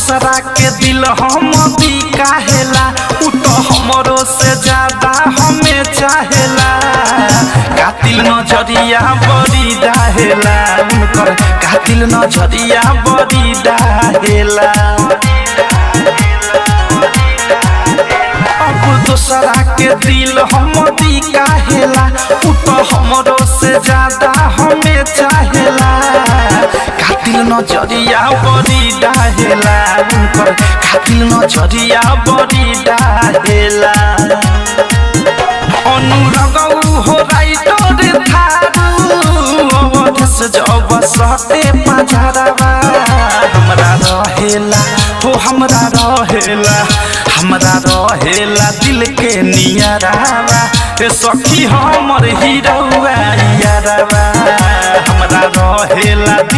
दूसरा के दिल हम भी काहेला उ तो हमरो से ज्यादा हमें चाहेला कातिल नजरिया बड़ी डाहेला उनकर कातिल नजरिया बड़ी डाहेला अब दूसरा के दिल हम भी काहेला उ तो हमरो से ज्यादा हमें चाहेला कातिल नजरिया बड़ी डाहेला उनकर कातिल नजरिया बड़ी डाहेला अनुरगौ हो राइटर थारू अवधस जब सते पजरवा हमरा रहेला हो हमरा रहेला दिल के नियरावा ए सखी हमर हीरौआ यारवा हमरा रहेला दिल